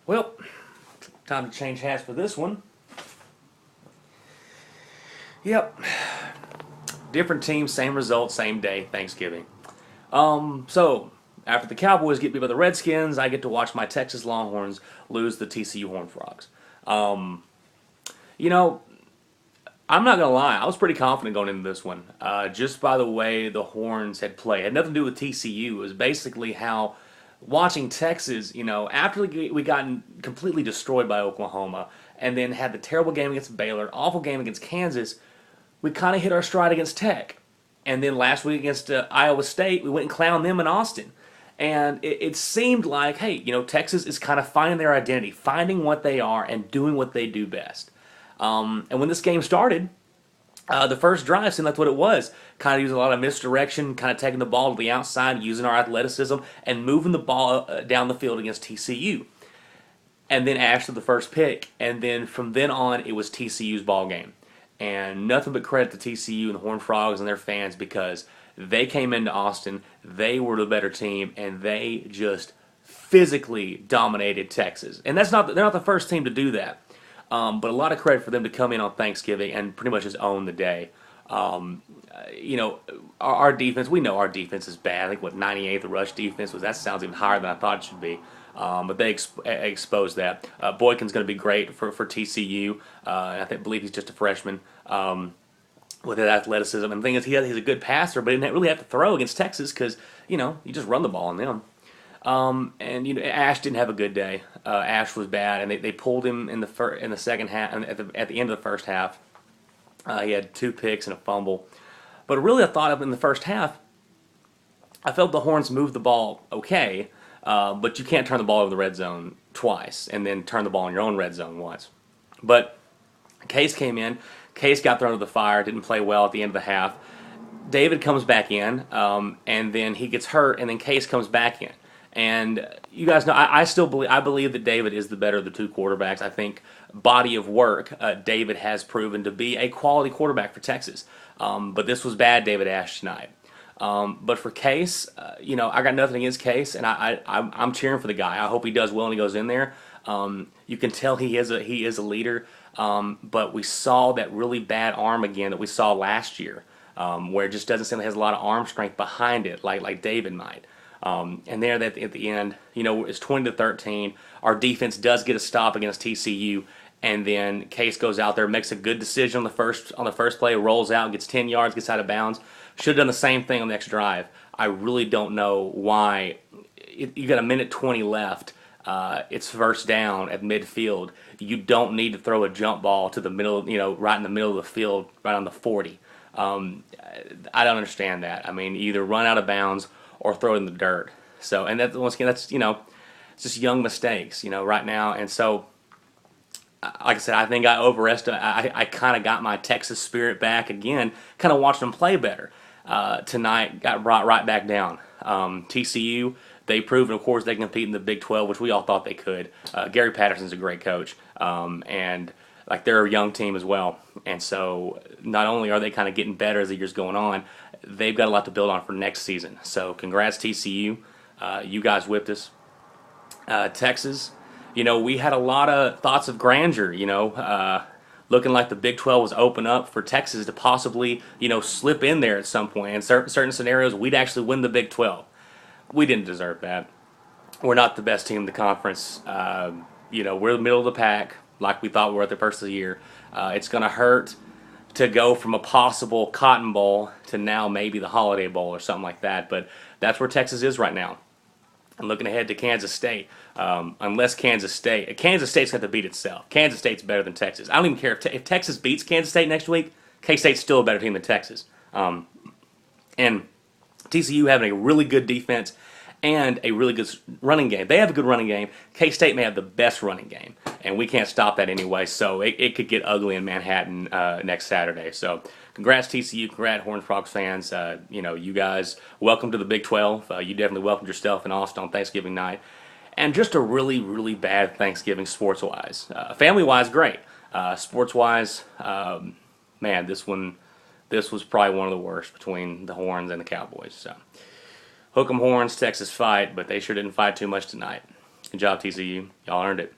Well, time to change hats for this one. Yep. Different team, same result, same day, Thanksgiving. So after the Cowboys get beat by the Redskins, I get to watch my Texas Longhorns lose the TCU Horned Frogs. Um, you know, I'm not gonna lie, I was pretty confident going into this one, just by the way the Horns had played. It had nothing to do with TCU. It was basically how watching Texas, after we gotten completely destroyed by Oklahoma, and then had the terrible game against Baylor, awful game against Kansas, we kind of hit our stride against Tech. And then last week against Iowa State, we went and clowned them in Austin. And it seemed like, hey, Texas is kind of finding their identity, finding what they are, and doing what they do best. And when this game started, the first drive seemed like what it was. Kind of using a lot of misdirection, kind of taking the ball to the outside, using our athleticism, and moving the ball down the field against TCU. And then after the first pick, and then from then on, it was TCU's ball game. And nothing but credit to TCU and the Horned Frogs and their fans because they came into Austin, they were the better team, and they just physically dominated Texas. And they're not the first team to do that. But a lot of credit for them to come in on Thanksgiving and pretty much just own the day. Our defense, we know our defense is bad. I think 98th rush defense was. That sounds even higher than I thought it should be. But they exposed that. Boykin's going to be great for TCU. Believe he's just a freshman with his athleticism. And the thing is, he's a good passer, but he didn't really have to throw against Texas because you just run the ball on them. Ash didn't have a good day. Ash was bad, and they pulled him in the second half, and at the end of the first half, he had 2 picks and a fumble. But really, I thought in the first half, I felt the Horns moved the ball okay, but you can't turn the ball over the red zone twice and then turn the ball in your own red zone once. But Case came in. Case got thrown to the fire. Didn't play well at the end of the half. David comes back in, and then he gets hurt, and then Case comes back in. And you guys know, I believe that David is the better of the 2 quarterbacks. I think body of work, David has proven to be a quality quarterback for Texas. But this was bad David Ash tonight. But for Case, I got nothing against Case, and I'm cheering for the guy. I hope he does well and he goes in there. You can tell he is a leader. But we saw that really bad arm again that we saw last year, where it just doesn't seem like it has a lot of arm strength behind it, like David might. And there at the end, it's 20-13. Our defense does get a stop against TCU, and then Case goes out there, makes a good decision on the first play, rolls out, gets 10 yards, gets out of bounds. Should have done the same thing on the next drive. I really don't know why. You got a minute 20 left. It's first down at midfield. You don't need to throw a jump ball to the middle, right in the middle of the field, right on the 40. I don't understand that. I mean, either run out of bounds or throw it in the dirt. So, and that once again, that's it's just young mistakes, right now. And so, like I said, I think I overestimated. I kind of got my Texas spirit back again. Kind of watched them play better tonight. Got brought right back down. TCU, they proved, of course, they can compete in the Big 12, which we all thought they could. Gary Patterson's a great coach, and like they're a young team as well. And so, not only are they kind of getting better as the year's going on, they've got a lot to build on for next season. So congrats TCU. You guys whipped us. Texas, we had a lot of thoughts of grandeur, looking like the Big 12 was open up for Texas to possibly, slip in there at some point. In certain scenarios, we'd actually win the Big 12. We didn't deserve that. We're not the best team in the conference. We're the middle of the pack like we thought we were at the first of the year. It's going to hurt to go from a possible Cotton Bowl to now maybe the Holiday Bowl or something like that. But that's where Texas is right now. And looking ahead to Kansas State, unless Kansas State's going to beat itself. Kansas State's better than Texas. I don't even care if Texas beats Kansas State next week. K-State's still a better team than Texas. And TCU having a really good defense and a really good running game. They have a good running game. K-State may have the best running game, and we can't stop that anyway, so it could get ugly in Manhattan next Saturday. So congrats TCU, congrats Horned Frogs fans. You guys, welcome to the Big 12. You definitely welcomed yourself in Austin on Thanksgiving night. And just a really, really bad Thanksgiving sports-wise. Family-wise, great. Sports-wise, man, this was probably one of the worst between the Horns and the Cowboys. So, hook 'em Horns, Texas fight, but they sure didn't fight too much tonight. Good job, TCU. Y'all earned it.